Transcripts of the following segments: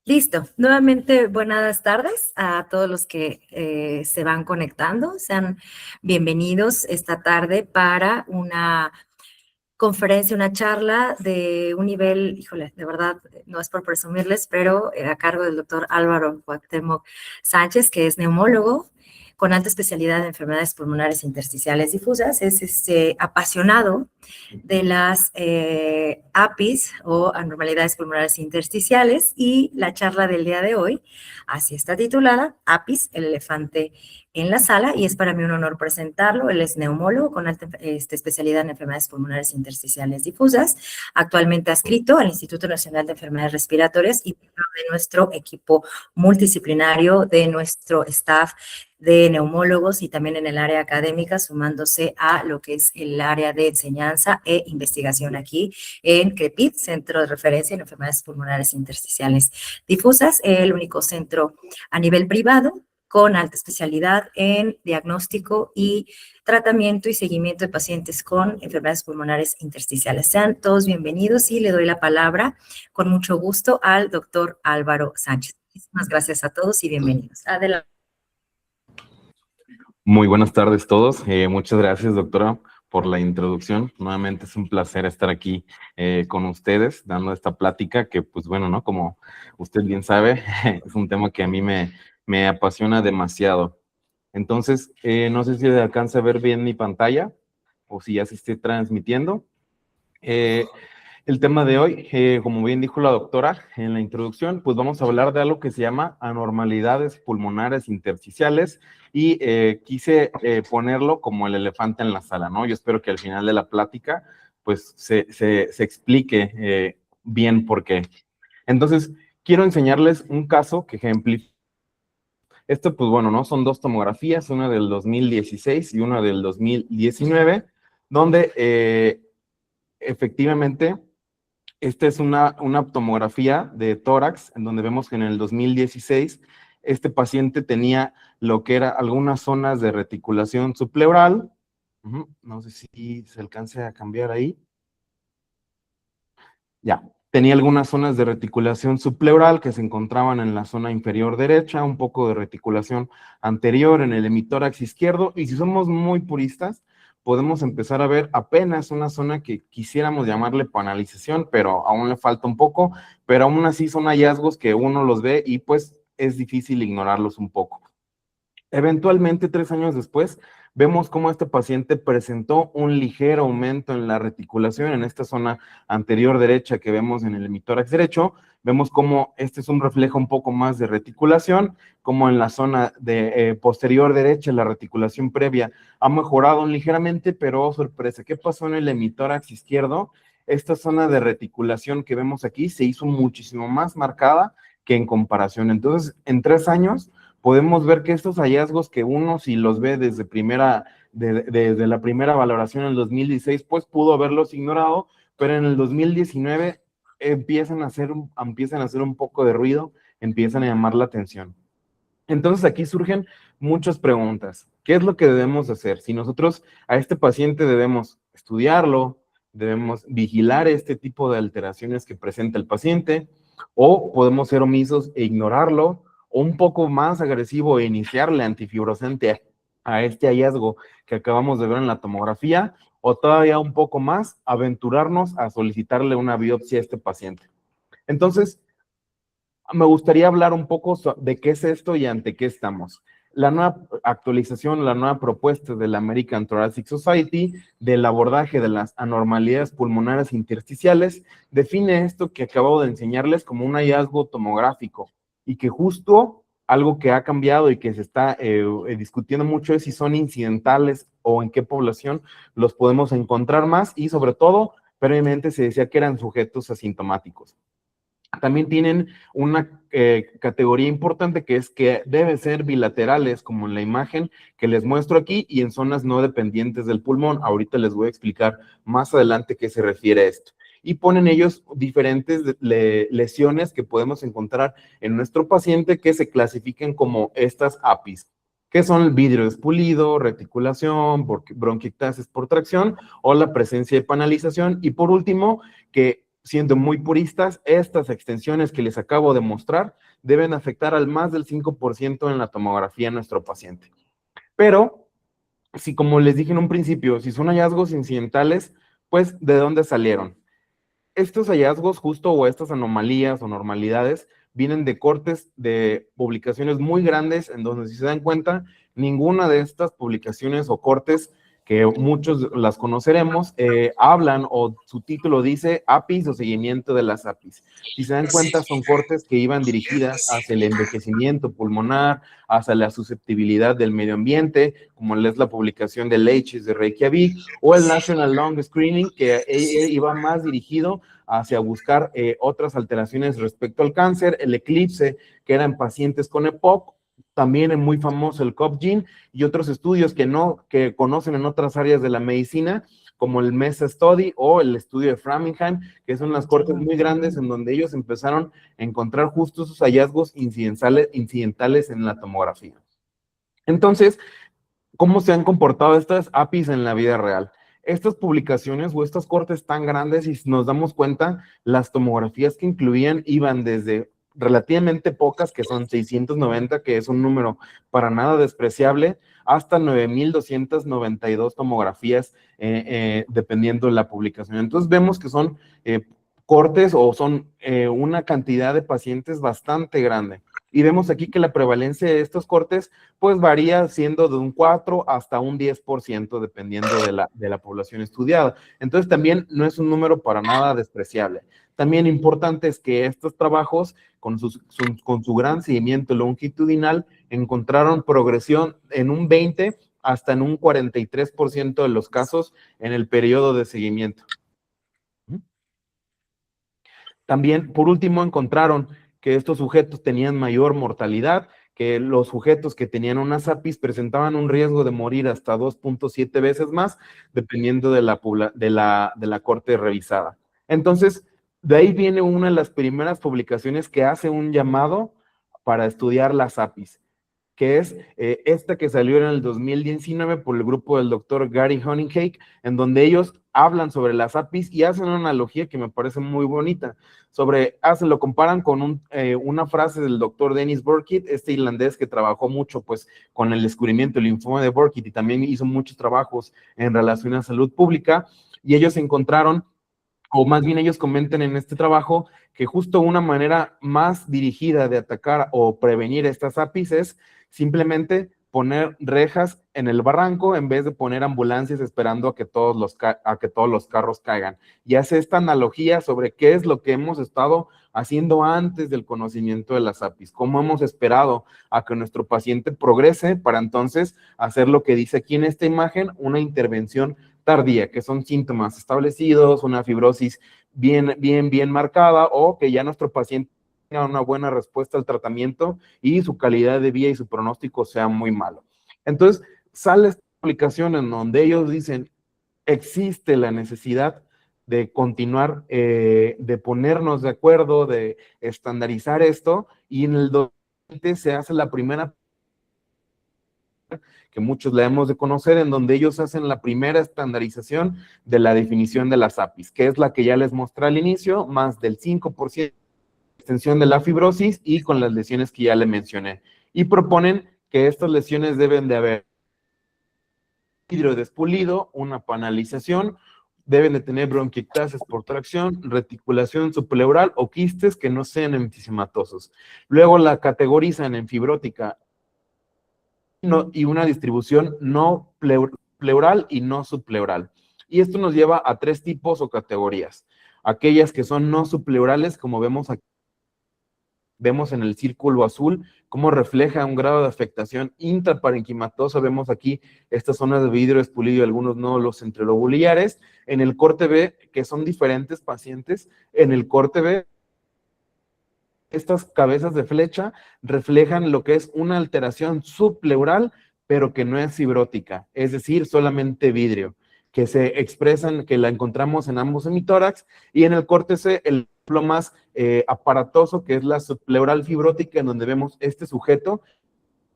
Listo. Nuevamente, buenas tardes a todos los que se van conectando. Sean bienvenidos esta tarde para una conferencia, una charla de un nivel, híjole, de verdad, no es por presumirles, pero a cargo del doctor Álvaro Cuauhtémoc Sánchez, que es neumólogo con alta especialidad en enfermedades pulmonares intersticiales difusas. Es apasionado de las APIs o anormalidades pulmonares intersticiales, y la charla del día de hoy así está titulada: APIs, el elefante en la sala, y es para mí un honor presentarlo. Él es neumólogo con alta especialidad en enfermedades pulmonares intersticiales difusas, actualmente adscrito al Instituto Nacional de Enfermedades Respiratorias y de nuestro equipo multidisciplinario, de nuestro staff de neumólogos y también en el área académica, sumándose a lo que es el área de enseñanza e investigación aquí en CREPID, Centro de Referencia en Enfermedades Pulmonares Intersticiales Difusas, el único centro a nivel privado con alta especialidad en diagnóstico y tratamiento y seguimiento de pacientes con enfermedades pulmonares intersticiales. Sean todos bienvenidos y le doy la palabra con mucho gusto al doctor Álvaro Sánchez. Muchísimas gracias a todos y bienvenidos. Adelante. Muy buenas tardes a todos. Muchas gracias, doctora, por la introducción. Nuevamente es un placer estar aquí con ustedes, dando esta plática que, pues bueno, ¿no? Como usted bien sabe, es un tema que a mí me apasiona demasiado. Entonces, no sé si se alcanza a ver bien mi pantalla o si ya se esté transmitiendo. El tema de hoy, como bien dijo la doctora en la introducción, pues vamos a hablar de algo que se llama anormalidades pulmonares intersticiales, y quise ponerlo como el elefante en la sala, ¿no? Yo espero que al final de la plática pues se explique bien por qué. Entonces, quiero enseñarles un caso que ejemplifica. Esto, pues bueno, ¿no? Son dos tomografías, una del 2016 y una del 2019, donde efectivamente esta es una tomografía de tórax, en donde vemos que en el 2016 este paciente tenía lo que era algunas zonas de reticulación subpleural. No sé si se alcance a cambiar ahí. Ya, tenía algunas zonas de reticulación subpleural que se encontraban en la zona inferior derecha, un poco de reticulación anterior en el hemitórax izquierdo, y si somos muy puristas, podemos empezar a ver apenas una zona que quisiéramos llamarle panalización, pero aún le falta un poco, pero aún así son hallazgos que uno los ve y pues es difícil ignorarlos un poco. Eventualmente, 3 años después, vemos cómo este paciente presentó un ligero aumento en la reticulación en esta zona anterior derecha que vemos en el hemitórax derecho. Vemos cómo este es un reflejo un poco más de reticulación, como en la zona de posterior derecha, la reticulación previa ha mejorado ligeramente, pero oh, sorpresa, ¿qué pasó en el hemitórax izquierdo? Esta zona de reticulación que vemos aquí se hizo muchísimo más marcada que en comparación. Entonces, en 3 años, podemos ver que estos hallazgos que uno, si los ve desde desde la primera valoración en el 2016, pues pudo haberlos ignorado, pero en el 2019 empiezan a hacer un poco de ruido, empiezan a llamar la atención. Entonces aquí surgen muchas preguntas. ¿Qué es lo que debemos hacer? Si nosotros a este paciente debemos estudiarlo, debemos vigilar este tipo de alteraciones que presenta el paciente, o podemos ser omisos e ignorarlo, o un poco más agresivo e iniciarle antifibrosante a este hallazgo que acabamos de ver en la tomografía, o todavía un poco más aventurarnos a solicitarle una biopsia a este paciente. Entonces, me gustaría hablar un poco de qué es esto y ante qué estamos. La nueva actualización, la nueva propuesta de la American Thoracic Society del abordaje de las anormalidades pulmonares intersticiales define esto que acabo de enseñarles como un hallazgo tomográfico, y que justo algo que ha cambiado y que se está discutiendo mucho es si son incidentales o en qué población los podemos encontrar más, y sobre todo, previamente se decía que eran sujetos asintomáticos. También tienen una categoría importante que es que debe ser bilaterales, como en la imagen que les muestro aquí, y en zonas no dependientes del pulmón. Ahorita les voy a explicar más adelante qué se refiere a esto. Y ponen ellos diferentes lesiones que podemos encontrar en nuestro paciente que se clasifiquen como estas APIs, que son el vidrio despulido, reticulación, bronquiectasis por tracción o la presencia de panalización. Y por último, que siendo muy puristas, estas extensiones que les acabo de mostrar deben afectar al más del 5% en la tomografía de nuestro paciente. Pero, si como les dije en un principio, si son hallazgos incidentales, pues, ¿de dónde salieron? Estos hallazgos justo o estas anomalías o normalidades vienen de cortes de publicaciones muy grandes en donde, si se dan cuenta, ninguna de estas publicaciones o cortes, que muchos las conoceremos, hablan o su título dice APIs o seguimiento de las APIs. Si se dan cuenta, son cortes que iban dirigidas hacia el envejecimiento pulmonar, hacia la susceptibilidad del medio ambiente, como es la publicación del LHIS de Reykjavik, o el National Lung Screening, que iba más dirigido hacia buscar otras alteraciones respecto al cáncer, el Eclipse, que era en pacientes con EPOC, también es muy famoso el COPGENE, y otros estudios que conocen en otras áreas de la medicina, como el MESA Study o el estudio de Framingham, que son las cortes muy grandes en donde ellos empezaron a encontrar justo esos hallazgos incidentales en la tomografía. Entonces, ¿cómo se han comportado estas APIs en la vida real? Estas publicaciones o estas cortes tan grandes, y si nos damos cuenta, las tomografías que incluían iban desde relativamente pocas, que son 690, que es un número para nada despreciable, hasta 9,292 tomografías, dependiendo de la publicación. Entonces vemos que son cortes o son una cantidad de pacientes bastante grande. Y vemos aquí que la prevalencia de estos cortes pues varía siendo de un 4 hasta un 10%, dependiendo de la población estudiada. Entonces también no es un número para nada despreciable. También importante es que estos trabajos, con su gran seguimiento longitudinal, encontraron progresión en un 20 hasta en un 43% de los casos en el periodo de seguimiento. También, por último, encontraron que estos sujetos tenían mayor mortalidad, que los sujetos que tenían unas APIs presentaban un riesgo de morir hasta 2.7 veces más, dependiendo de la corte revisada. Entonces, de ahí viene una de las primeras publicaciones que hace un llamado para estudiar las APIs, que es esta que salió en el 2019 por el grupo del doctor Gary Honeycake, en donde ellos hablan sobre las APIs y hacen una analogía que me parece muy bonita, lo comparan con una frase del doctor Dennis Burkitt, este irlandés que trabajó mucho pues con el descubrimiento del linfoma de Burkitt y también hizo muchos trabajos en relación a salud pública, y ellos encontraron, o más bien ellos comentan en este trabajo, que justo una manera más dirigida de atacar o prevenir estas APIs es simplemente poner rejas en el barranco en vez de poner ambulancias esperando a que todos los carros caigan. Y hace esta analogía sobre qué es lo que hemos estado haciendo antes del conocimiento de las APIs, cómo hemos esperado a que nuestro paciente progrese para entonces hacer lo que dice aquí en esta imagen, una intervención tardía, que son síntomas establecidos, una fibrosis bien marcada, o que ya nuestro paciente tenga una buena respuesta al tratamiento y su calidad de vida y su pronóstico sea muy malo. Entonces, sale esta aplicación en donde ellos dicen, existe la necesidad de continuar, de ponernos de acuerdo, de estandarizar esto, y en el 2020 se hace la primera, que muchos la hemos de conocer, en donde ellos hacen la primera estandarización de la definición de las APIs, que es la que ya les mostré al inicio, más del 5% de extensión de la fibrosis y con las lesiones que ya le mencioné. Y proponen que estas lesiones deben de haber vidrio despulido, una panalización, deben de tener bronquiectasis por tracción, reticulación subpleural o quistes que no sean enfisematosos. Luego la categorizan en fibrótica y una distribución no pleural y no subpleural. Y esto nos lleva a 3 tipos o categorías. Aquellas que son no subpleurales, como vemos aquí, vemos en el círculo azul cómo refleja un grado de afectación intraparenquimatosa. Vemos aquí estas zonas de vidrio espulido y algunos nódulos centrolobulares. En el corte B, que son diferentes pacientes, en el corte B, estas cabezas de flecha reflejan lo que es una alteración subpleural, pero que no es fibrótica, es decir, solamente vidrio, que se expresan, que la encontramos en ambos hemitórax, y en el corte C, el ejemplo más aparatoso, que es la subpleural fibrótica, en donde vemos este sujeto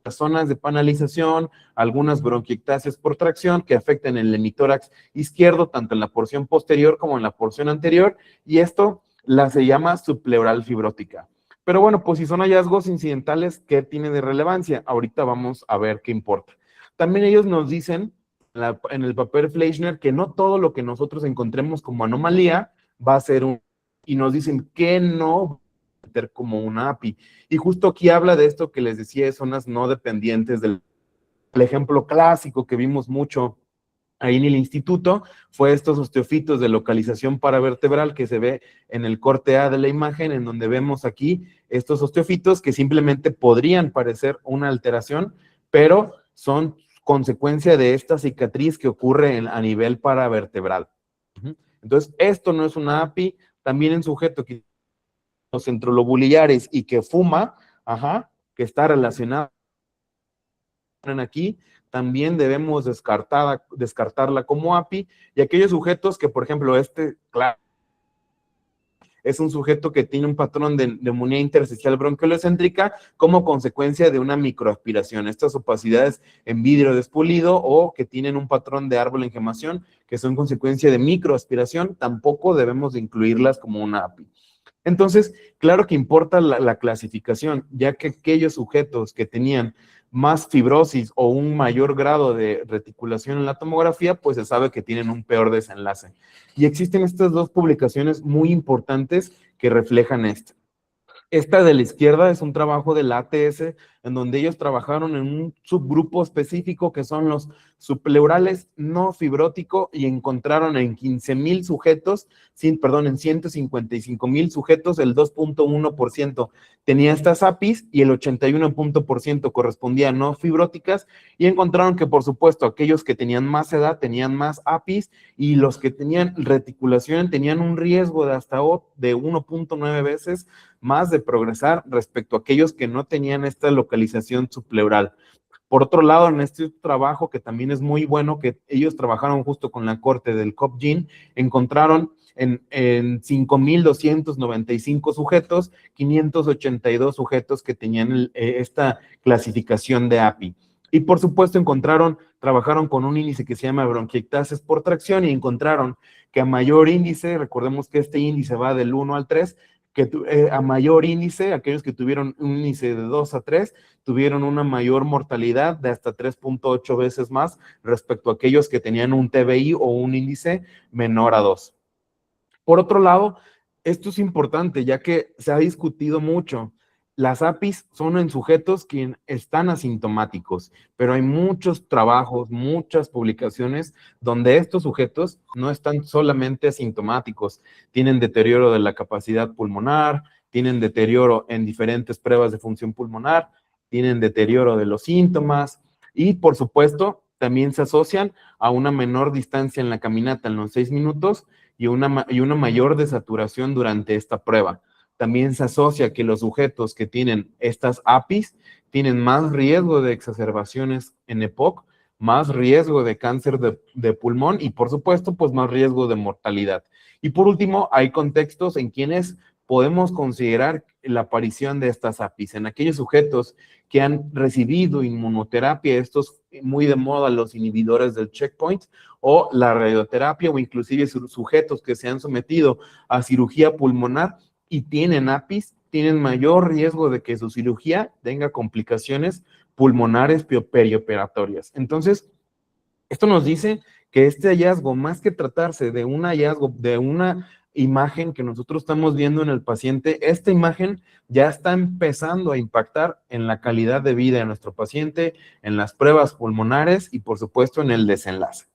las zonas de panalización, algunas bronquiectasias por tracción que afectan el hemitórax izquierdo, tanto en la porción posterior como en la porción anterior, y esto se llama subpleural fibrótica. Pero bueno, pues si son hallazgos incidentales, ¿qué tiene de relevancia? Ahorita vamos a ver qué importa. También ellos nos dicen en el papel Fleischner que no todo lo que nosotros encontremos como anomalía va a ser y nos dicen que no meter como una API. Y justo aquí habla de esto que les decía, de zonas no dependientes del ejemplo clásico que vimos mucho ahí en el instituto, fue estos osteofitos de localización paravertebral que se ve en el corte A de la imagen, en donde vemos aquí estos osteofitos que simplemente podrían parecer una alteración, pero son consecuencia de esta cicatriz que ocurre a nivel paravertebral. Entonces, esto no es una API, también en sujeto que los centrolobuliares y que fuma, que está relacionado aquí, también debemos descartarla como API, y aquellos sujetos que, por ejemplo, claro, es un sujeto que tiene un patrón de neumonía intersticial bronquiolocéntrica como consecuencia de una microaspiración, estas opacidades en vidrio despulido o que tienen un patrón de árbol en gemación que son consecuencia de microaspiración, tampoco debemos de incluirlas como una API. Entonces, claro que importa la clasificación, ya que aquellos sujetos que tenían más fibrosis o un mayor grado de reticulación en la tomografía, pues se sabe que tienen un peor desenlace. Y existen estas dos publicaciones muy importantes que reflejan esto. Esta de la izquierda es un trabajo del ATS, en donde ellos trabajaron en un subgrupo específico que son los subpleurales no fibrótico y encontraron en 15,000 sujetos, en 155,000 sujetos, el 2.1% tenía estas APIs y el 81% correspondía a no fibróticas, y encontraron que, por supuesto, aquellos que tenían más edad tenían más APIs y los que tenían reticulación tenían un riesgo de hasta de 1.9 veces más de progresar respecto a aquellos que no tenían esta localización subpleural. Por otro lado, en este trabajo, que también es muy bueno, que ellos trabajaron justo con la corte del COP-GYN, encontraron en 5,295 sujetos, 582 sujetos que tenían esta clasificación de API. Y por supuesto trabajaron con un índice que se llama bronquiectasis por tracción y encontraron que a mayor índice, recordemos que este índice va del 1 al 3, que a mayor índice, aquellos que tuvieron un índice de 2 a 3, tuvieron una mayor mortalidad de hasta 3.8 veces más respecto a aquellos que tenían un TBI o un índice menor a 2. Por otro lado, esto es importante, ya que se ha discutido mucho. Las APIs son en sujetos que están asintomáticos, pero hay muchos trabajos, muchas publicaciones donde estos sujetos no están solamente asintomáticos, tienen deterioro de la capacidad pulmonar, tienen deterioro en diferentes pruebas de función pulmonar, tienen deterioro de los síntomas y, por supuesto, también se asocian a una menor distancia en la caminata en los 6 minutos y una mayor desaturación durante esta prueba. También se asocia que los sujetos que tienen estas APIs tienen más riesgo de exacerbaciones en EPOC, más riesgo de cáncer de pulmón y, por supuesto, pues más riesgo de mortalidad. Y por último, hay contextos en quienes podemos considerar la aparición de estas APIs. En aquellos sujetos que han recibido inmunoterapia, estos muy de moda los inhibidores del checkpoint, o la radioterapia, o inclusive sujetos que se han sometido a cirugía pulmonar y tienen APIs, tienen mayor riesgo de que su cirugía tenga complicaciones pulmonares perioperatorias. Entonces, esto nos dice que este hallazgo, más que tratarse de un hallazgo, de una imagen que nosotros estamos viendo en el paciente, esta imagen ya está empezando a impactar en la calidad de vida de nuestro paciente, en las pruebas pulmonares y, por supuesto, en el desenlace.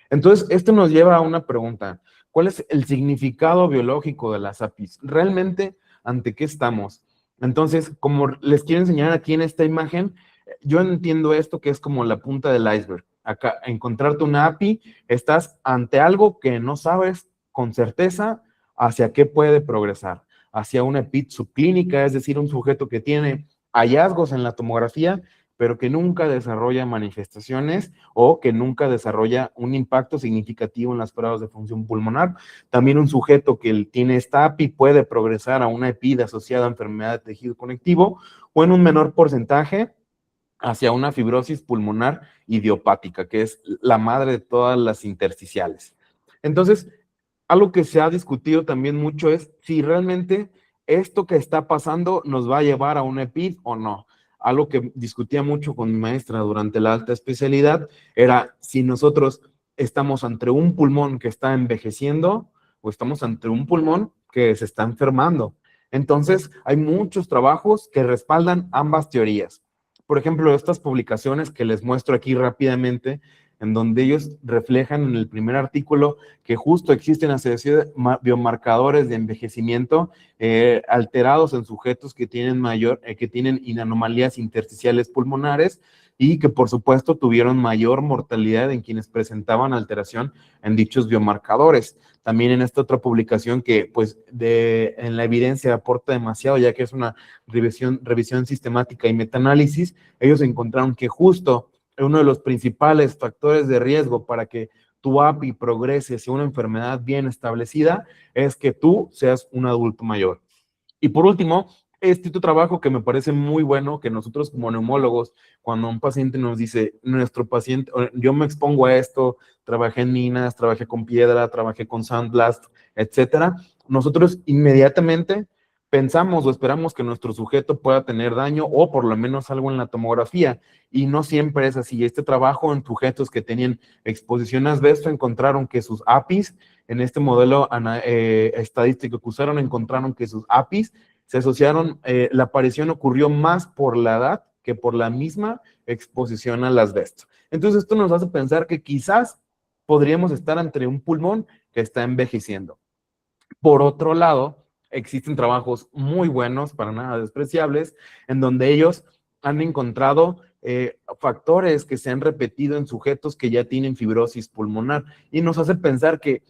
Entonces, esto nos lleva a una pregunta. ¿Cuál es el significado biológico de las APIs? ¿Realmente ante qué estamos? Entonces, como les quiero enseñar aquí en esta imagen, yo entiendo esto que es como la punta del iceberg. Acá, encontrarte una API, estás ante algo que no sabes con certeza hacia qué puede progresar. Hacia una EPIT subclínica, es decir, un sujeto que tiene hallazgos en la tomografía, pero que nunca desarrolla manifestaciones o que nunca desarrolla un impacto significativo en las pruebas de función pulmonar. También un sujeto que tiene esta API puede progresar a una EPID asociada a enfermedad de tejido conectivo o en un menor porcentaje hacia una fibrosis pulmonar idiopática, que es la madre de todas las intersticiales. Entonces, algo que se ha discutido también mucho es si realmente esto que está pasando nos va a llevar a un EPID o no. Algo que discutía mucho con mi maestra durante la alta especialidad era si nosotros estamos ante un pulmón que está envejeciendo o estamos ante un pulmón que se está enfermando. Entonces, hay muchos trabajos que respaldan ambas teorías. Por ejemplo, estas publicaciones que les muestro aquí rápidamente, en donde ellos reflejan en el primer artículo que justo existen asociaciones biomarcadores de envejecimiento alterados en sujetos que tienen anomalías intersticiales pulmonares y que por supuesto tuvieron mayor mortalidad en quienes presentaban alteración en dichos biomarcadores. También en esta otra publicación que pues en la evidencia aporta demasiado, ya que es una revisión sistemática y metaanálisis, ellos encontraron que justo uno de los principales factores de riesgo para que tu API progrese hacia una enfermedad bien establecida es que tú seas un adulto mayor. Y por último, este otro trabajo que me parece muy bueno, que nosotros como neumólogos, cuando un paciente nos dice, nuestro paciente, yo me expongo a esto, trabajé en minas, trabajé con piedra, trabajé con sandblast, etcétera, nosotros inmediatamente pensamos o esperamos que nuestro sujeto pueda tener daño o por lo menos algo en la tomografía, y no siempre es así. Este trabajo en sujetos que tenían exposición a asbesto encontraron que sus APIs, en este modelo estadístico que usaron, encontraron que sus APIs se asociaron, la aparición ocurrió más por la edad que por la misma exposición al asbesto. Entonces esto nos hace pensar que quizás podríamos estar ante un pulmón que está envejeciendo. Por otro lado, existen trabajos muy buenos, para nada despreciables, en donde ellos han encontrado factores que se han repetido en sujetos que ya tienen fibrosis pulmonar, y nos hace pensar que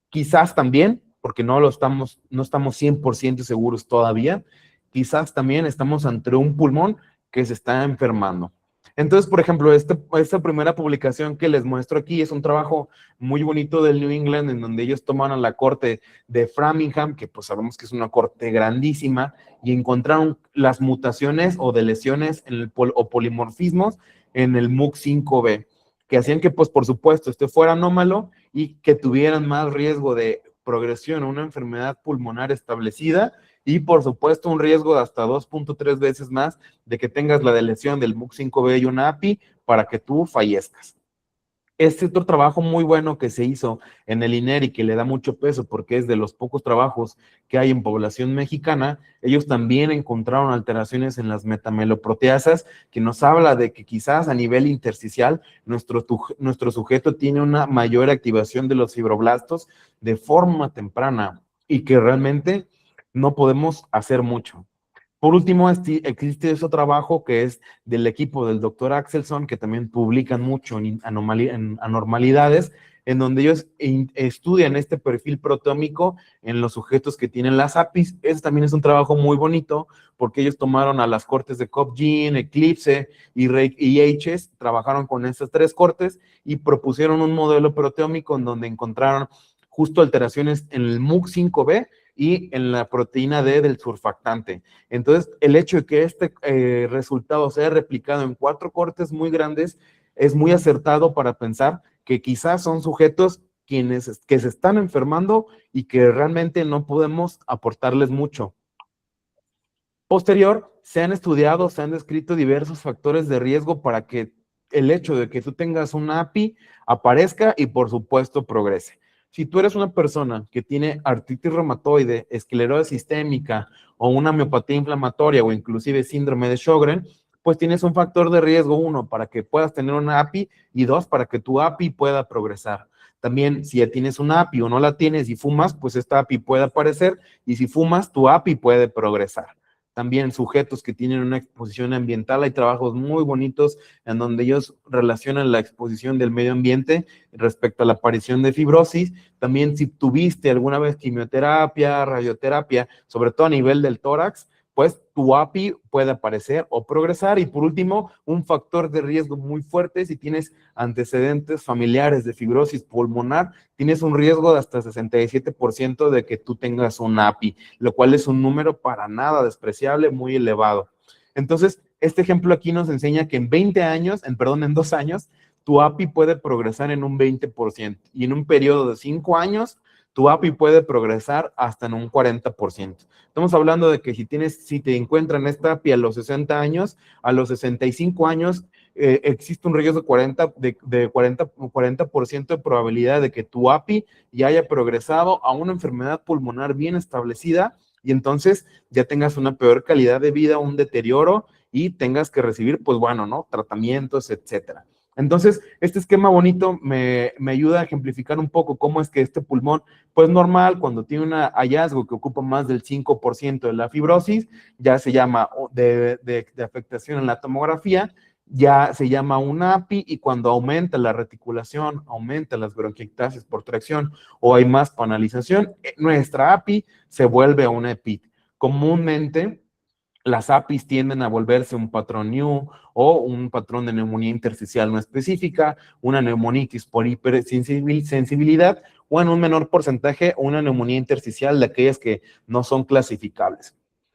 quizás también, porque no estamos 100% seguros todavía, quizás también estamos ante un pulmón que se está enfermando. Entonces, por ejemplo, esta primera publicación que les muestro aquí es un trabajo muy bonito del New England, en donde ellos tomaron la corte de Framingham, que pues sabemos que es una corte grandísima, y encontraron las mutaciones o de lesiones o polimorfismos en el MUC5B, que hacían que, pues, por supuesto, este fuera anómalo y que tuvieran más riesgo de progresión a una enfermedad pulmonar establecida y, por supuesto, un riesgo de hasta 2.3 veces más de que tengas la lesión del MUC5B y una API para que tú fallezcas. Este otro trabajo muy bueno que se hizo en el INERI, que le da mucho peso porque es de los pocos trabajos que hay en población mexicana, ellos también encontraron alteraciones en las metameloproteasas, que nos habla de que quizás a nivel intersticial nuestro sujeto tiene una mayor activación de los fibroblastos de forma temprana y que realmente no podemos hacer mucho. Por último, existe ese trabajo que es del equipo del doctor Axelson, que también publican mucho en anormalidades, en donde ellos estudian este perfil proteómico en los sujetos que tienen las APIs. Ese también es un trabajo muy bonito, porque ellos tomaron a las cortes de COPGene, Eclipse y HS, trabajaron con estas tres cortes y propusieron un modelo proteómico en donde encontraron justo alteraciones en el MUC5B y en la proteína D del surfactante. Entonces, el hecho de que este resultado sea replicado en 4 cortes muy grandes es muy acertado para pensar que quizás son sujetos que se están enfermando y que realmente no podemos aportarles mucho. Posterior, se han descrito diversos factores de riesgo para que el hecho de que tú tengas una API aparezca y, por supuesto, progrese. Si tú eres una persona que tiene artritis reumatoide, esclerosis sistémica o una miopatía inflamatoria o inclusive síndrome de Sjögren, pues tienes un factor de riesgo, 1, para que puedas tener una API y 2, para que tu API pueda progresar. También, si ya tienes una API o no la tienes y fumas, pues esta API puede aparecer, y si fumas, tu API puede progresar. También sujetos que tienen una exposición ambiental, hay trabajos muy bonitos en donde ellos relacionan la exposición del medio ambiente respecto a la aparición de fibrosis. También si tuviste alguna vez quimioterapia, radioterapia, sobre todo a nivel del tórax, pues tu API puede aparecer o progresar. Y por último, un factor de riesgo muy fuerte, si tienes antecedentes familiares de fibrosis pulmonar, tienes un riesgo de hasta 67% de que tú tengas un API, lo cual es un número para nada despreciable, muy elevado. Entonces, este ejemplo aquí nos enseña que en 20 años, en 2 años, tu API puede progresar en un 20% y en un periodo de 5 años, tu API puede progresar hasta en un 40%. Estamos hablando de que si te encuentran esta API a los 60 años, a los 65 años, existe un riesgo de 40% de probabilidad de que tu API ya haya progresado a una enfermedad pulmonar bien establecida y entonces ya tengas una peor calidad de vida, un deterioro y tengas que recibir, pues bueno, ¿no? Tratamientos, etcétera. Entonces, este esquema bonito me ayuda a ejemplificar un poco cómo es que este pulmón, pues normal, cuando tiene un hallazgo que ocupa más del 5% de la fibrosis, ya se llama de afectación en la tomografía, ya se llama un API y cuando aumenta la reticulación, aumenta las bronquiectasis por tracción o hay más panalización, nuestra API se vuelve una EPIT. Comúnmente, las APIs tienden a volverse un patrón new o un patrón de neumonía intersticial no específica, una neumonitis por hipersensibilidad o en un menor porcentaje una neumonía intersticial de aquellas que no son clasificables.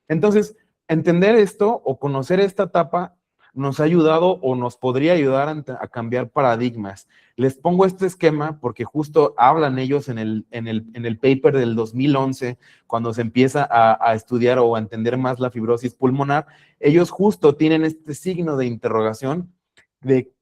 Entonces, entender esto o conocer esta etapa nos ha ayudado o nos podría ayudar a cambiar paradigmas. Les pongo este esquema porque justo hablan ellos en el paper del 2011, cuando se empieza a estudiar o a entender más la fibrosis pulmonar, ellos justo tienen este signo de interrogación de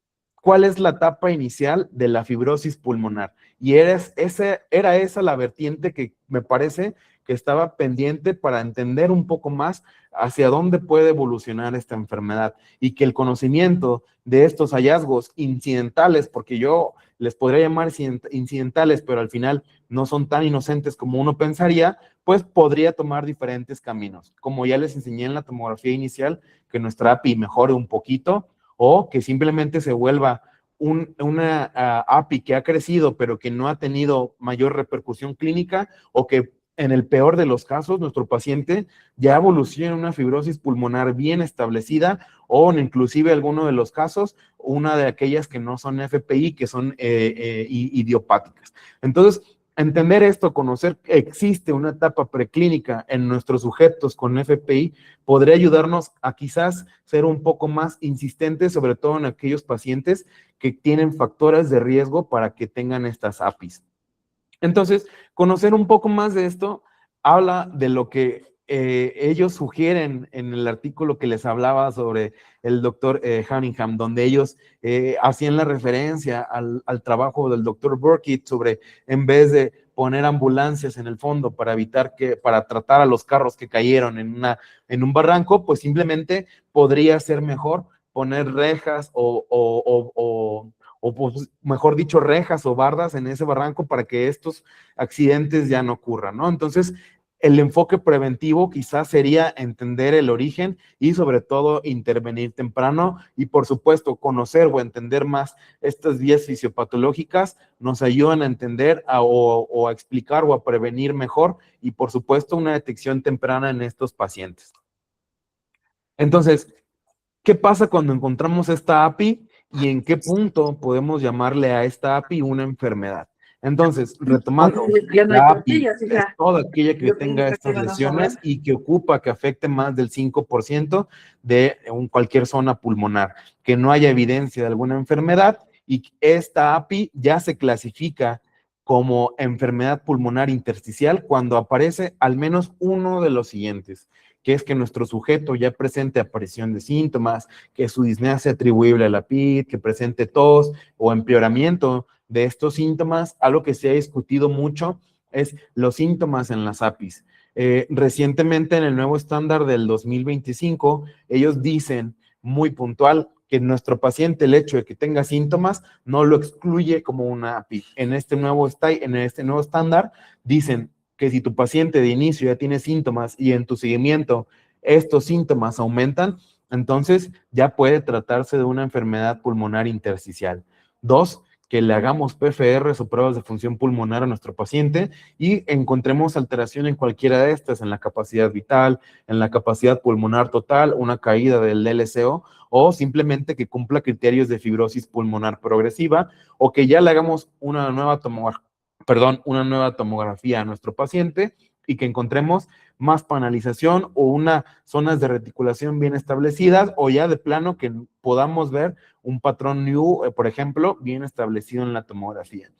cuál es la etapa inicial de la fibrosis pulmonar. Y era esa la vertiente que me parece que estaba pendiente para entender un poco más hacia dónde puede evolucionar esta enfermedad y que el conocimiento de estos hallazgos incidentales, porque yo les podría llamar incidentales, pero al final no son tan inocentes como uno pensaría, pues podría tomar diferentes caminos. Como ya les enseñé en la tomografía inicial, que nuestra API mejore un poquito o que simplemente se vuelva una API que ha crecido pero que no ha tenido mayor repercusión clínica o que en el peor de los casos, nuestro paciente ya evoluciona en una fibrosis pulmonar bien establecida o inclusive alguno de los casos, una de aquellas que no son FPI, que son idiopáticas. Entonces, entender esto, conocer que existe una etapa preclínica en nuestros sujetos con FPI, podría ayudarnos a quizás ser un poco más insistentes, sobre todo en aquellos pacientes que tienen factores de riesgo para que tengan estas APIs. Entonces, conocer un poco más de esto habla de lo que ellos sugieren en el artículo que les hablaba sobre el doctor Hanningham, donde ellos hacían la referencia al trabajo del doctor Burkitt sobre, en vez de poner ambulancias en el fondo para tratar a los carros que cayeron en un barranco, pues simplemente podría ser mejor poner rejas o pues, mejor dicho, rejas o bardas en ese barranco para que estos accidentes ya no ocurran, ¿no? Entonces, el enfoque preventivo quizás sería entender el origen y sobre todo intervenir temprano y por supuesto conocer o entender más estas vías fisiopatológicas nos ayudan a entender o a explicar o a prevenir mejor y por supuesto una detección temprana en estos pacientes. Entonces, ¿qué pasa cuando encontramos esta API y en qué punto podemos llamarle a esta API una enfermedad? Entonces, retomando, la API es toda aquella que tenga estas lesiones y que ocupa, que afecte más del 5% de cualquier zona pulmonar, que no haya evidencia de alguna enfermedad y esta API ya se clasifica como enfermedad pulmonar intersticial cuando aparece al menos uno de los siguientes, que es que nuestro sujeto ya presente aparición de síntomas, que su disnea sea atribuible a la PID, que presente tos o empeoramiento de estos síntomas. Algo que se ha discutido mucho es los síntomas en las APIs. Recientemente en el nuevo estándar del 2025, ellos dicen muy puntual que nuestro paciente, el hecho de que tenga síntomas, no lo excluye como una API. En este nuevo estándar, dicen que si tu paciente de inicio ya tiene síntomas y en tu seguimiento estos síntomas aumentan, entonces ya puede tratarse de una enfermedad pulmonar intersticial. 2, que le hagamos PFRs o pruebas de función pulmonar a nuestro paciente y encontremos alteración en cualquiera de estas, en la capacidad vital, en la capacidad pulmonar total, una caída del LCO o simplemente que cumpla criterios de fibrosis pulmonar progresiva o que ya le hagamos una nueva tomografía a nuestro paciente y que encontremos más panalización o unas zonas de reticulación bien establecidas, o ya de plano que podamos ver un patrón new, por ejemplo, bien establecido en la tomografía.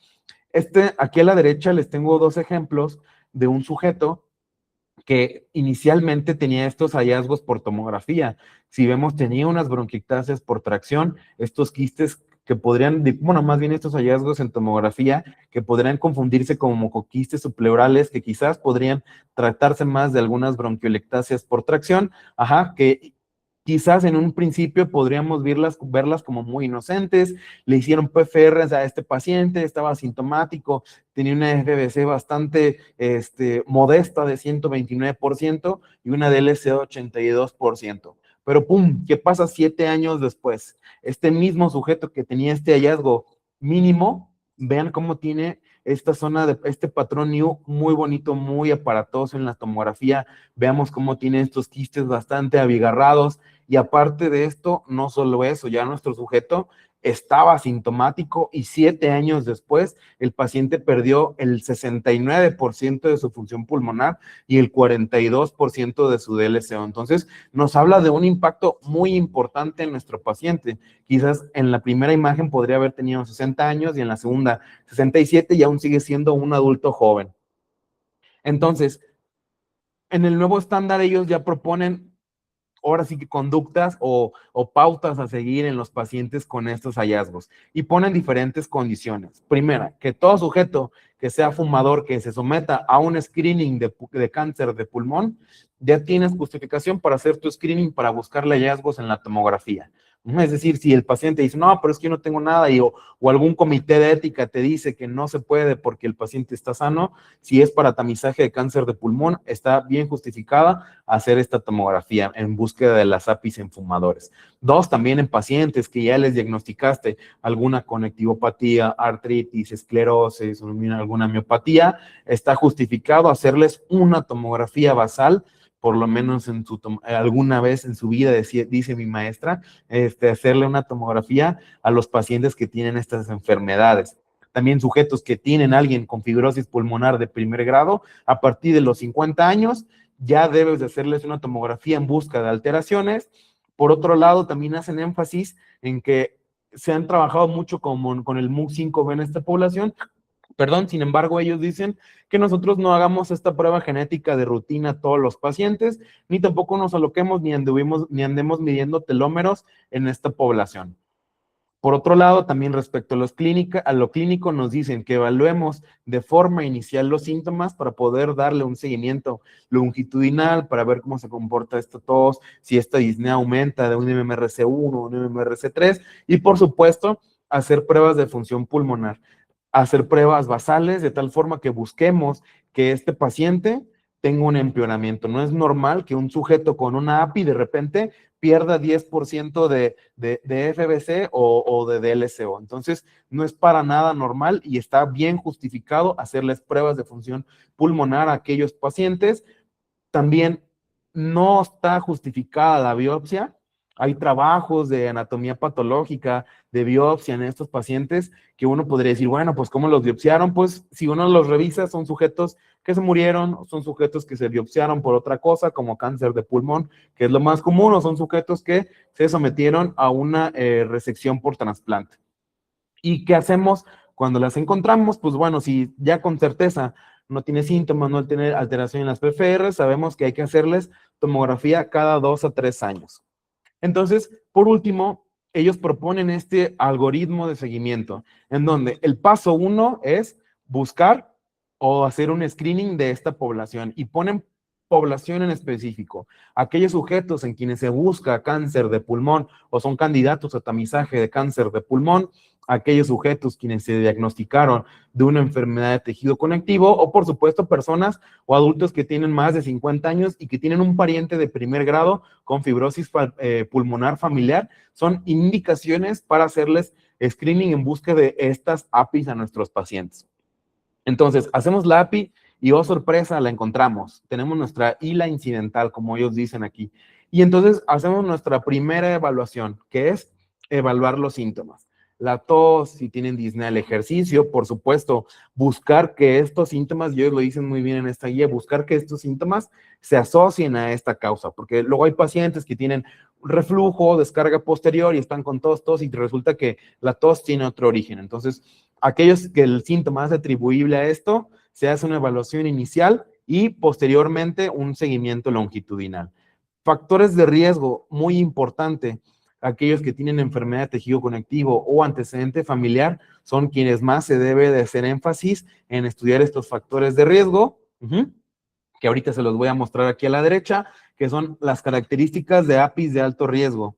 Aquí a la derecha les tengo dos ejemplos de un sujeto que inicialmente tenía estos hallazgos por tomografía. Si vemos, tenía unas bronquiectasias por tracción, estos quistes que podrían, bueno, más bien estos hallazgos en tomografía que podrían confundirse como quistes subpleurales, que quizás podrían tratarse más de algunas bronquiolectasias por tracción, que quizás en un principio podríamos verlas como muy inocentes. Le hicieron PFRs a este paciente, estaba asintomático, tenía una FBC bastante modesta de 129% y una DLCO de 82%. Pero ¡pum! ¿Qué pasa 7 años después? Este mismo sujeto que tenía este hallazgo mínimo, vean cómo tiene esta zona de este patrón new muy bonito, muy aparatoso en la tomografía. Veamos cómo tiene estos quistes bastante abigarrados. Y aparte de esto, no solo eso, ya nuestro sujeto estaba asintomático y 7 años después el paciente perdió el 69% de su función pulmonar y el 42% de su DLCO. Entonces, nos habla de un impacto muy importante en nuestro paciente. Quizás en la primera imagen podría haber tenido 60 años y en la segunda 67 y aún sigue siendo un adulto joven. Entonces, en el nuevo estándar ellos ya proponen ahora sí que conductas o pautas a seguir en los pacientes con estos hallazgos y ponen diferentes condiciones. Primera, que todo sujeto que sea fumador, que se someta a un screening de cáncer de pulmón, ya tienes justificación para hacer tu screening para buscarle hallazgos en la tomografía. Es decir, si el paciente dice, no, pero es que yo no tengo nada, o algún comité de ética te dice que no se puede porque el paciente está sano, si es para tamizaje de cáncer de pulmón, está bien justificada hacer esta tomografía en búsqueda de las APIs en fumadores. 2, también en pacientes que ya les diagnosticaste alguna conectivopatía, artritis, esclerosis, alguna miopatía, está justificado hacerles una tomografía basal, por lo menos alguna vez en su vida, dice mi maestra, hacerle una tomografía a los pacientes que tienen estas enfermedades. También sujetos que tienen alguien con fibrosis pulmonar de primer grado, a partir de los 50 años, ya debes de hacerles una tomografía en busca de alteraciones. Por otro lado, también hacen énfasis en que se han trabajado mucho con el MUC5B en esta población. Sin embargo, ellos dicen que nosotros no hagamos esta prueba genética de rutina a todos los pacientes, ni tampoco nos aloquemos ni andemos midiendo telómeros en esta población. Por otro lado, también respecto a lo clínico, nos dicen que evaluemos de forma inicial los síntomas para poder darle un seguimiento longitudinal para ver cómo se comporta esta tos, si esta disnea aumenta de un MMRC1 o un MMRC3, y por supuesto, hacer pruebas de función pulmonar, hacer pruebas basales de tal forma que busquemos que este paciente tenga un empeoramiento. No es normal que un sujeto con una API de repente pierda 10% de FBC o de DLCO. Entonces, no es para nada normal y está bien justificado hacerles pruebas de función pulmonar a aquellos pacientes. También no está justificada la biopsia. Hay trabajos de anatomía patológica, de biopsia en estos pacientes que uno podría decir, bueno, pues ¿cómo los biopsiaron? Pues si uno los revisa, son sujetos que se murieron, son sujetos que se biopsiaron por otra cosa, como cáncer de pulmón, que es lo más común, o son sujetos que se sometieron a una resección por trasplante. ¿Y qué hacemos cuando las encontramos? Pues bueno, si ya con certeza no tiene síntomas, no tiene alteración en las PFR, sabemos que hay que hacerles tomografía cada 2 a 3 años. Entonces, por último, ellos proponen este algoritmo de seguimiento, en donde el paso 1 es buscar o hacer un screening de esta población y ponen población en específico. Aquellos sujetos en quienes se busca cáncer de pulmón o son candidatos a tamizaje de cáncer de pulmón, aquellos sujetos quienes se diagnosticaron de una enfermedad de tejido conectivo o, por supuesto, personas o adultos que tienen más de 50 años y que tienen un pariente de primer grado con fibrosis pulmonar familiar, son indicaciones para hacerles screening en busca de estas APIs a nuestros pacientes. Entonces, hacemos la API y, oh sorpresa, la encontramos. Tenemos nuestra ILA incidental, como ellos dicen aquí. Y entonces hacemos nuestra primera evaluación, que es evaluar los síntomas. la tos, si tienen disnea al ejercicio, por supuesto, buscar que estos síntomas, y ellos lo dicen muy bien en esta guía, buscar que estos síntomas se asocien a esta causa, porque luego hay pacientes que tienen reflujo, descarga posterior y están con tos, y resulta que la tos tiene otro origen. Entonces, aquellos que el síntoma es atribuible a esto, se hace una evaluación inicial y posteriormente un seguimiento longitudinal. Factores de riesgo, muy importante, aquellos que tienen enfermedad de tejido conectivo o antecedente familiar son quienes más se debe de hacer énfasis en estudiar estos factores de riesgo, que ahorita se los voy a mostrar aquí a la derecha, que son las características de APIs de alto riesgo.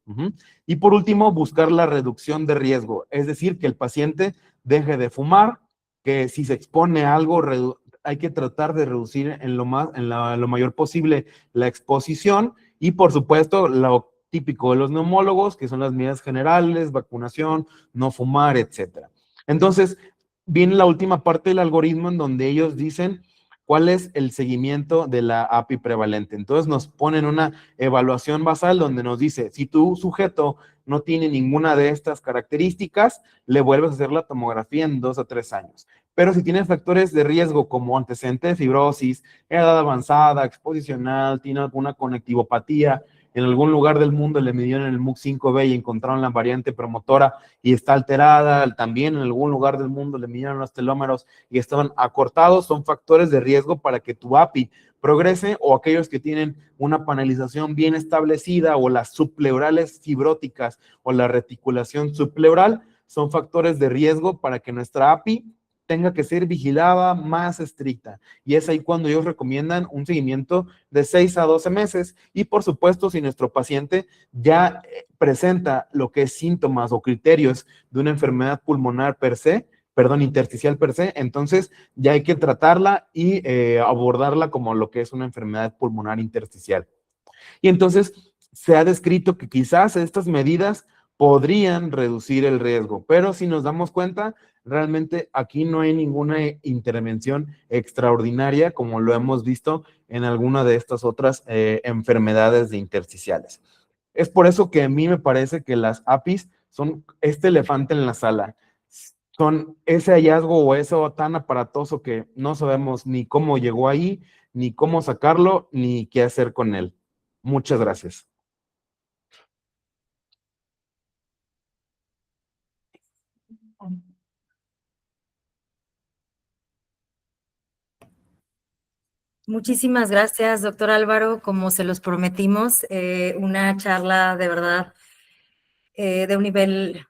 Y por último, buscar la reducción de riesgo, es decir, que el paciente deje de fumar, que si se expone a algo, hay que tratar de reducir lo mayor posible la exposición y, por supuesto, lo típico de los neumólogos, que son las medidas generales, vacunación, no fumar, etcétera. Entonces, viene la última parte del algoritmo en donde ellos dicen cuál es el seguimiento de la API prevalente. Entonces nos ponen una evaluación basal donde nos dice, si tu sujeto no tiene ninguna de estas características, le vuelves a hacer la tomografía en 2 a 3 años. Pero si tiene factores de riesgo como antecedente de fibrosis, edad avanzada, exposicional, tiene alguna conectivopatía, en algún lugar del mundo le midieron el MUC5B y encontraron la variante promotora y está alterada, también en algún lugar del mundo le midieron los telómeros y estaban acortados, son factores de riesgo para que tu API progrese, o aquellos que tienen una panelización bien establecida o las subpleurales fibróticas o la reticulación subpleural son factores de riesgo para que nuestra API tenga que ser vigilada más estricta. Y es ahí cuando ellos recomiendan un seguimiento de 6 a 12 meses. Y por supuesto, si nuestro paciente ya presenta lo que es síntomas o criterios de una enfermedad pulmonar per se, intersticial per se, entonces ya hay que tratarla y abordarla como lo que es una enfermedad pulmonar intersticial. Y entonces se ha descrito que quizás estas medidas podrían reducir el riesgo, pero si nos damos cuenta, realmente aquí no hay ninguna intervención extraordinaria como lo hemos visto en alguna de estas otras enfermedades de intersticiales. Es por eso que a mí me parece que las APIs son este elefante en la sala. Son ese hallazgo o eso tan aparatoso que no sabemos ni cómo llegó ahí, ni cómo sacarlo, ni qué hacer con él. Muchas gracias. Muchísimas gracias, doctor Álvaro. Como se los prometimos, una charla de verdad de un nivel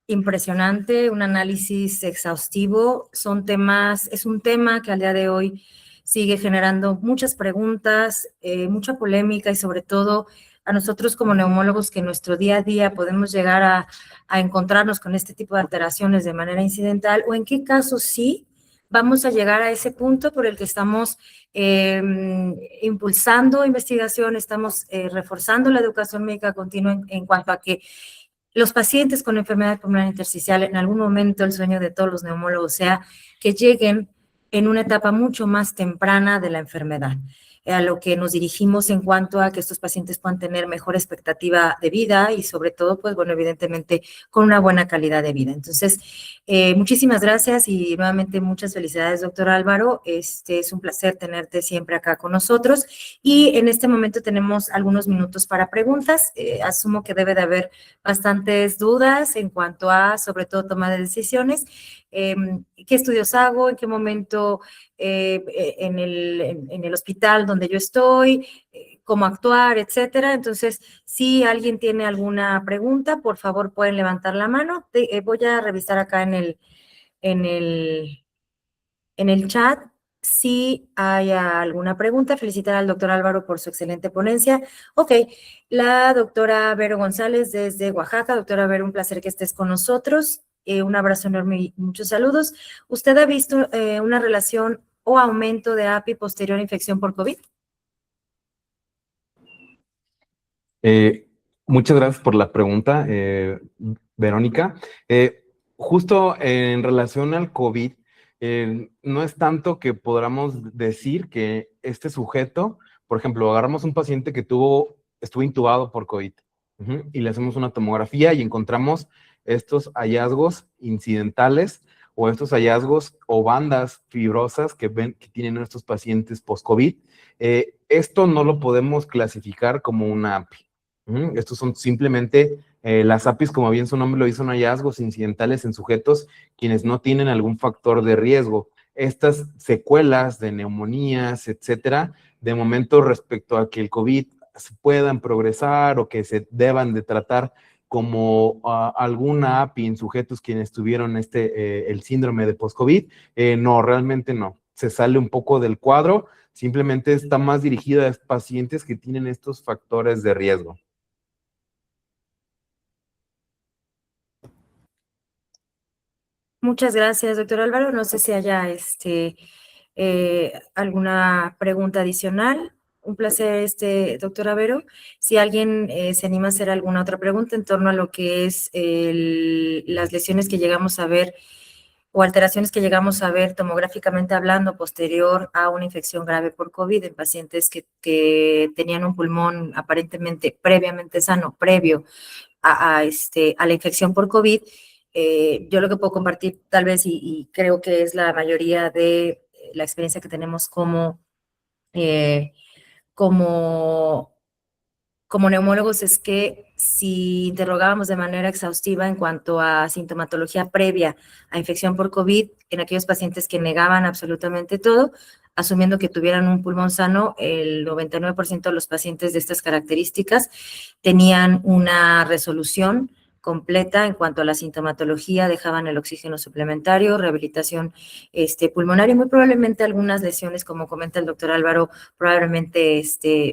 impresionante, un análisis exhaustivo. Es un tema que al día de hoy sigue generando muchas preguntas, mucha polémica y sobre todo a nosotros como neumólogos que en nuestro día a día podemos llegar a encontrarnos con este tipo de alteraciones de manera incidental, o en qué casos sí vamos a llegar a ese punto por el que estamos impulsando investigación, estamos reforzando la educación médica continua en cuanto a que los pacientes con enfermedad pulmonar intersticial, en algún momento el sueño de todos los neumólogos sea que lleguen en una etapa mucho más temprana de la enfermedad, a lo que nos dirigimos en cuanto a que estos pacientes puedan tener mejor expectativa de vida y sobre todo, pues bueno, evidentemente con una buena calidad de vida. Entonces, muchísimas gracias y nuevamente muchas felicidades, doctor Álvaro. Es un placer tenerte siempre acá con nosotros y en este momento tenemos algunos minutos para preguntas. Asumo que debe de haber bastantes dudas en cuanto a, sobre todo, toma de decisiones. ¿Qué estudios hago? ¿En qué momento en el hospital donde yo estoy? ¿Cómo actuar? Etcétera. Entonces, si alguien tiene alguna pregunta, por favor, pueden levantar la mano. Voy a revisar acá en el chat si hay alguna pregunta. Felicitar al doctor Álvaro por su excelente ponencia. Ok, la doctora Vero González desde Oaxaca. Doctora Vero, un placer que estés con nosotros. Un abrazo enorme y muchos saludos. ¿Usted ha visto una relación o aumento de API posterior a infección por COVID? Muchas gracias por la pregunta, Verónica. Justo en relación al COVID, no es tanto que podamos decir que este sujeto, por ejemplo, agarramos un paciente que estuvo intubado por COVID, y le hacemos una tomografía y encontramos estos hallazgos incidentales o estos hallazgos o bandas fibrosas que tienen estos pacientes post-COVID. Esto no lo podemos clasificar como una API. Estos son simplemente las APIs, como bien su nombre lo dice, son hallazgos incidentales en sujetos quienes no tienen algún factor de riesgo. Estas secuelas de neumonías, etcétera, de momento respecto a que el COVID puedan progresar o que se deban de tratar como alguna API en sujetos quienes tuvieron el síndrome de post-COVID, no, realmente no. Se sale un poco del cuadro, simplemente está más dirigida a pacientes que tienen estos factores de riesgo. Muchas gracias, doctor Álvaro. No sé si haya alguna pregunta adicional. Un placer, doctor Avero. Si alguien se anima a hacer alguna otra pregunta en torno a lo que es las lesiones que llegamos a ver o alteraciones que llegamos a ver tomográficamente hablando posterior a una infección grave por COVID en pacientes que tenían un pulmón aparentemente previamente sano, previo a la infección por COVID, yo lo que puedo compartir tal vez, y creo que es la mayoría de la experiencia que tenemos eh, como, como neumólogos, es que si interrogábamos de manera exhaustiva en cuanto a sintomatología previa a infección por COVID en aquellos pacientes que negaban absolutamente todo, asumiendo que tuvieran un pulmón sano, el 99% de los pacientes de estas características tenían una resolución completa en cuanto a la sintomatología, dejaban el oxígeno suplementario, rehabilitación pulmonar y muy probablemente algunas lesiones, como comenta el doctor Álvaro, probablemente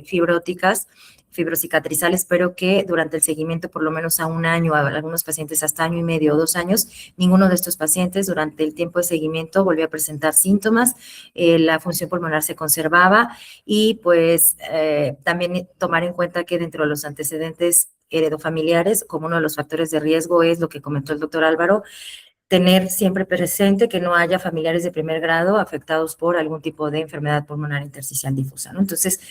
fibróticas, fibrocicatrizales, pero que durante el seguimiento por lo menos a un año, a algunos pacientes hasta año y medio o 2 años, ninguno de estos pacientes durante el tiempo de seguimiento volvió a presentar síntomas, la función pulmonar se conservaba y pues también tomar en cuenta que dentro de los antecedentes heredofamiliares, como uno de los factores de riesgo es lo que comentó el doctor Álvaro, tener siempre presente que no haya familiares de primer grado afectados por algún tipo de enfermedad pulmonar intersticial difusa, ¿no? Entonces,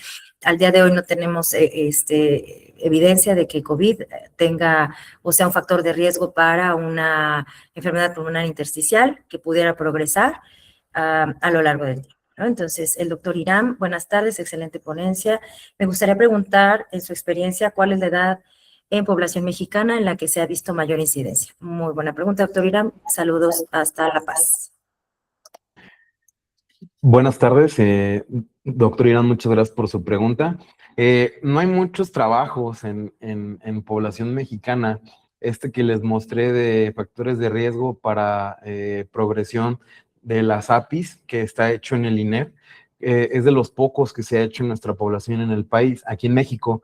al día de hoy no tenemos evidencia de que COVID tenga o sea un factor de riesgo para una enfermedad pulmonar intersticial que pudiera progresar a lo largo del tiempo, ¿no? Entonces, el doctor Irán, buenas tardes, excelente ponencia. Me gustaría preguntar, en su experiencia, ¿cuál es la edad en población mexicana en la que se ha visto mayor incidencia? Muy buena pregunta, doctor Irán. Saludos hasta La Paz. Buenas tardes, doctor Irán, muchas gracias por su pregunta. No hay muchos trabajos en población mexicana. Este que les mostré de factores de riesgo para progresión de las APIs, que está hecho en el INEF, es de los pocos que se ha hecho en nuestra población en el país, aquí en México.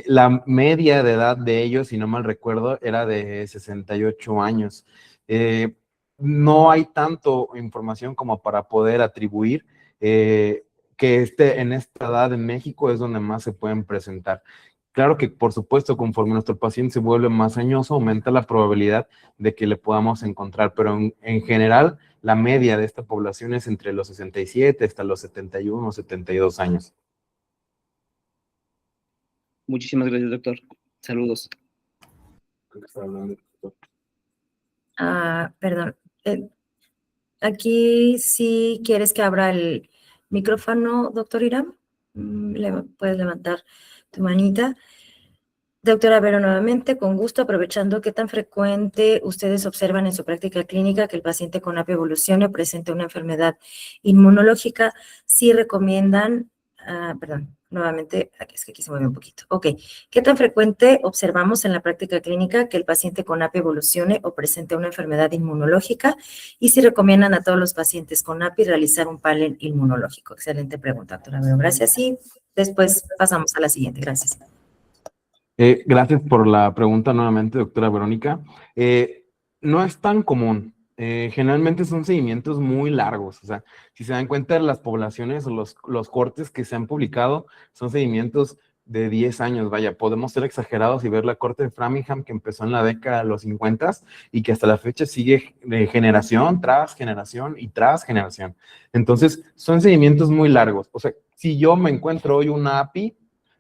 La media de edad de ellos, si no mal recuerdo, era de 68 años. No hay tanto información como para poder atribuir que en esta edad en México es donde más se pueden presentar. Claro que, por supuesto, conforme nuestro paciente se vuelve más añoso, aumenta la probabilidad de que le podamos encontrar, pero en general, la media de esta población es entre los 67 hasta los 71 o 72 años. Muchísimas gracias, doctor. Saludos. Perdón. Aquí sí quieres que abra el micrófono, doctor Irán. Puedes levantar tu manita. Doctora Vero, nuevamente, con gusto, aprovechando qué tan frecuente ustedes observan en su práctica clínica que el paciente con AP evolucione o presente una enfermedad inmunológica, sí recomiendan, perdón, nuevamente, es que aquí se mueve un poquito. Ok, ¿qué tan frecuente observamos en la práctica clínica que el paciente con AP evolucione o presente una enfermedad inmunológica? Y si recomiendan a todos los pacientes con API realizar un panel inmunológico. Excelente pregunta, doctora Vero. Gracias. Y después pasamos a la siguiente. Gracias. Gracias por la pregunta nuevamente, doctora Verónica. No es tan común. Generalmente son seguimientos muy largos. O sea, si se dan cuenta, las poblaciones o los cortes que se han publicado son seguimientos de 10 años. Vaya, podemos ser exagerados y ver la corte de Framingham que empezó en la década de los 50 y que hasta la fecha sigue de generación tras generación y tras generación. Entonces, son seguimientos muy largos. O sea, si yo me encuentro hoy una API,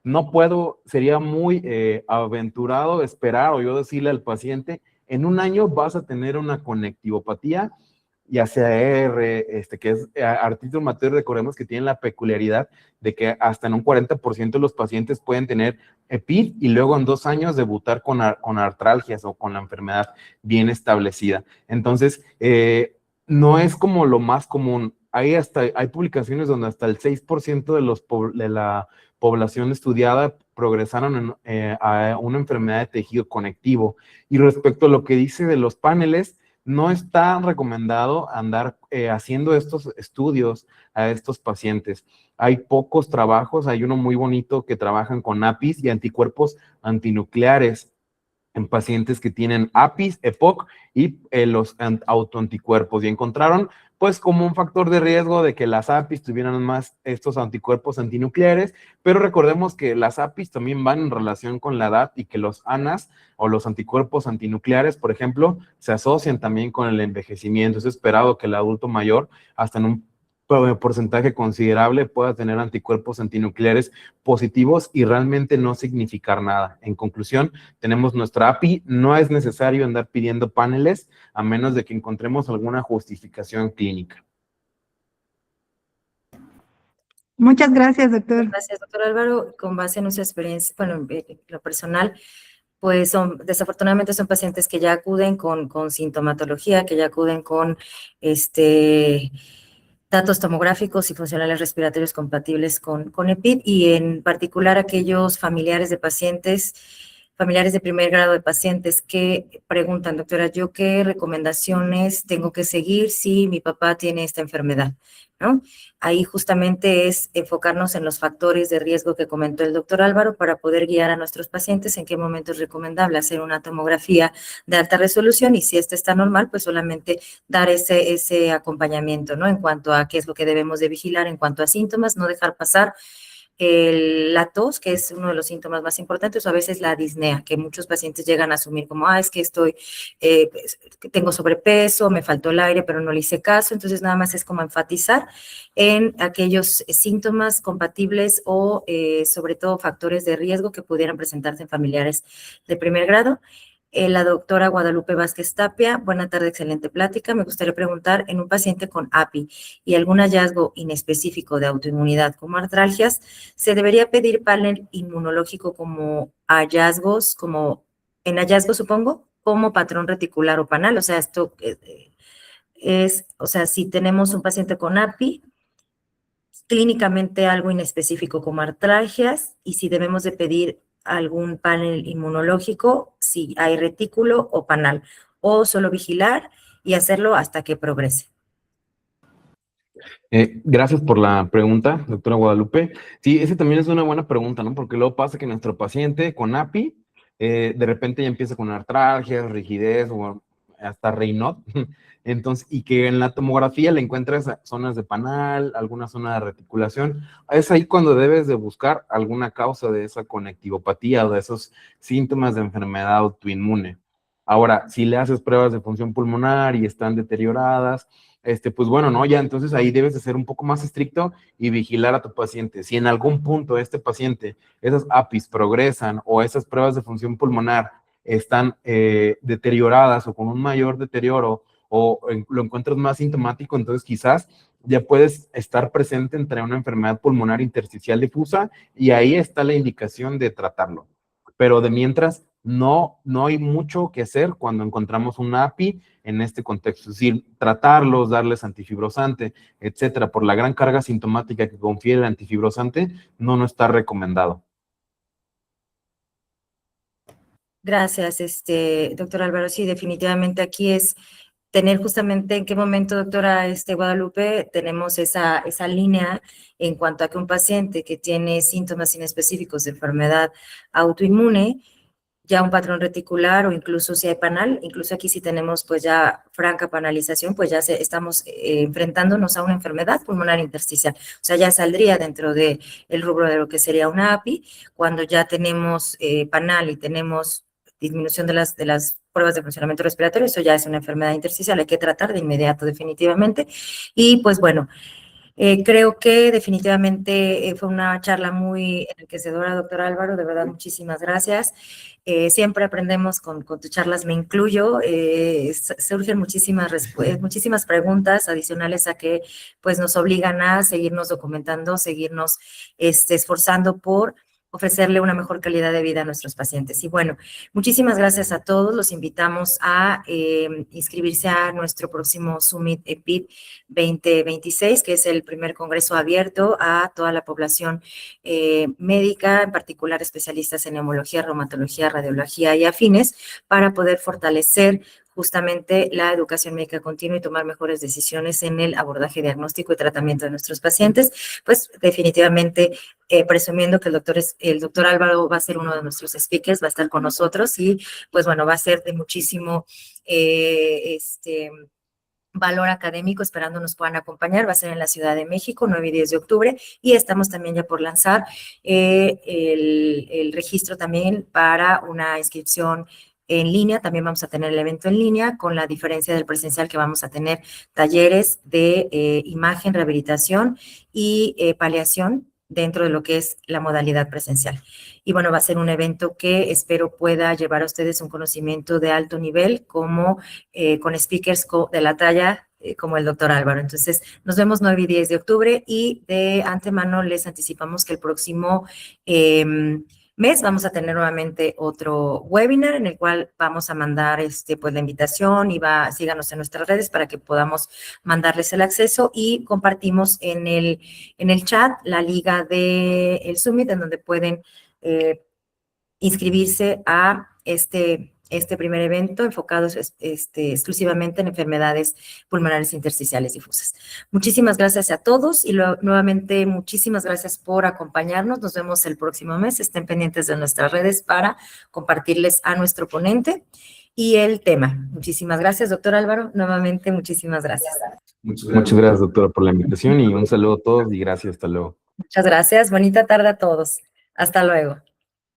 no puedo, sería muy aventurado esperar o yo decirle al paciente en un año vas a tener una conectivopatía, ya sea R, que es artritis reumatoide. Recordemos que tienen la peculiaridad de que hasta en un 40% de los pacientes pueden tener EPID y luego en 2 años debutar con artralgias o con la enfermedad bien establecida. Entonces, no es como lo más común. Hay publicaciones donde hasta el 6% de la población estudiada progresaron a una enfermedad de tejido conectivo. Y respecto a lo que dice de los paneles, no está recomendado andar haciendo estos estudios a estos pacientes. Hay pocos trabajos, hay uno muy bonito que trabajan con APIs y anticuerpos antinucleares en pacientes que tienen APIs, EPOC y los autoanticuerpos, y encontraron pues como un factor de riesgo de que las APIs tuvieran más estos anticuerpos antinucleares, pero recordemos que las APIs también van en relación con la edad y que los ANAs o los anticuerpos antinucleares, por ejemplo, se asocian también con el envejecimiento. Es esperado que el adulto mayor, hasta en un porcentaje considerable, pueda tener anticuerpos antinucleares positivos y realmente no significar nada. En conclusión, tenemos nuestra API, no es necesario andar pidiendo paneles a menos de que encontremos alguna justificación clínica. Muchas gracias, doctor. Gracias, doctor Álvaro. Con base en nuestra experiencia, bueno, en lo personal, pues desafortunadamente son pacientes que ya acuden con sintomatología, que ya acuden con datos tomográficos y funcionales respiratorios compatibles con EPID, y en particular aquellos familiares de pacientes, familiares de primer grado de pacientes que preguntan, doctora, ¿yo qué recomendaciones tengo que seguir si mi papá tiene esta enfermedad? ¿No? Ahí justamente es enfocarnos en los factores de riesgo que comentó el doctor Álvaro para poder guiar a nuestros pacientes en qué momento es recomendable hacer una tomografía de alta resolución, y si esta está normal, pues solamente dar ese acompañamiento, ¿no? En cuanto a qué es lo que debemos de vigilar en cuanto a síntomas, no dejar pasar la tos, que es uno de los síntomas más importantes, o a veces la disnea, que muchos pacientes llegan a asumir como, es que tengo sobrepeso, me faltó el aire, pero no le hice caso. Entonces nada más es como enfatizar en aquellos síntomas compatibles o sobre todo factores de riesgo que pudieran presentarse en familiares de primer grado. La doctora Guadalupe Vázquez Tapia, buena tarde, excelente plática. Me gustaría preguntar, en un paciente con API y algún hallazgo inespecífico de autoinmunidad como artralgias, ¿se debería pedir panel inmunológico como hallazgos, en hallazgos supongo, como patrón reticular o panal? O sea, esto o sea, si tenemos un paciente con API, clínicamente algo inespecífico como artralgias, y si debemos de pedir algún panel inmunológico, si hay retículo o panal, o solo vigilar y hacerlo hasta que progrese. Gracias por la pregunta, doctora Guadalupe. Sí, esa también es una buena pregunta, ¿no? Porque luego pasa que nuestro paciente con API, de repente ya empieza con artralgias, rigidez o hasta Raynaud. Entonces, y que en la tomografía le encuentras zonas de panal, alguna zona de reticulación. Es ahí cuando debes de buscar alguna causa de esa conectivopatía o de esos síntomas de enfermedad autoinmune. Ahora, si le haces pruebas de función pulmonar y están deterioradas, pues bueno, ¿no? Ya entonces ahí debes de ser un poco más estricto y vigilar a tu paciente. Si en algún punto paciente, esas APIs progresan o esas pruebas de función pulmonar están deterioradas o con un mayor deterioro, o lo encuentras más sintomático, entonces quizás ya puedes estar presente entre una enfermedad pulmonar intersticial difusa, y ahí está la indicación de tratarlo. Pero de mientras, no hay mucho que hacer cuando encontramos un API en este contexto. Es decir, tratarlos, darles antifibrosante, etcétera, por la gran carga sintomática que confiere el antifibrosante, no está recomendado. Gracias, doctor Álvaro. Sí, definitivamente aquí es tener justamente en qué momento, doctora Guadalupe, tenemos esa línea en cuanto a que un paciente que tiene síntomas inespecíficos de enfermedad autoinmune, ya un patrón reticular o incluso si hay panal, incluso aquí si tenemos pues ya franca panalización, pues ya estamos enfrentándonos a una enfermedad pulmonar intersticial. O sea, ya saldría dentro del rubro de lo que sería una API, cuando ya tenemos panal y tenemos disminución de las pruebas de funcionamiento respiratorio. Eso ya es una enfermedad intersticial, hay que tratar de inmediato definitivamente. Y pues bueno, Creo que definitivamente fue una charla muy enriquecedora, doctor Álvaro, de verdad, muchísimas gracias. Siempre aprendemos con tus charlas, me incluyo. Surgen muchísimas preguntas adicionales a que pues nos obligan a seguirnos documentando, seguirnos esforzando por ofrecerle una mejor calidad de vida a nuestros pacientes. Y bueno, muchísimas gracias a todos. Los invitamos a inscribirse a nuestro próximo Summit EPID 2026, que es el primer congreso abierto a toda la población médica, en particular especialistas en neumología, reumatología, radiología y afines, para poder fortalecer justamente la educación médica continua y tomar mejores decisiones en el abordaje diagnóstico y tratamiento de nuestros pacientes. Pues definitivamente presumiendo que el doctor Álvaro va a ser uno de nuestros speakers, va a estar con nosotros y pues bueno, va a ser de muchísimo valor académico, esperando nos puedan acompañar. Va a ser en la Ciudad de México, 9 y 10 de octubre, y estamos también ya por lanzar el registro también para una inscripción en línea. También vamos a tener el evento en línea, con la diferencia del presencial que vamos a tener talleres de imagen, rehabilitación y paliación dentro de lo que es la modalidad presencial. Y bueno, va a ser un evento que espero pueda llevar a ustedes un conocimiento de alto nivel, como con speakers de la talla como el doctor Álvaro. Entonces, nos vemos 9 y 10 de octubre y de antemano les anticipamos que el próximo mes vamos a tener nuevamente otro webinar en el cual vamos a mandar pues la invitación y síganos en nuestras redes para que podamos mandarles el acceso, y compartimos en el chat la liga del Summit en donde pueden inscribirse a este primer evento enfocado exclusivamente en enfermedades pulmonares intersticiales difusas. Muchísimas gracias a todos y nuevamente muchísimas gracias por acompañarnos. Nos vemos el próximo mes. Estén pendientes de nuestras redes para compartirles a nuestro ponente y el tema. Muchísimas gracias, doctor Álvaro. Nuevamente, muchísimas gracias. Muchas gracias, doctora, por la invitación y un saludo a todos y gracias. Hasta luego. Muchas gracias. Bonita tarde a todos. Hasta luego.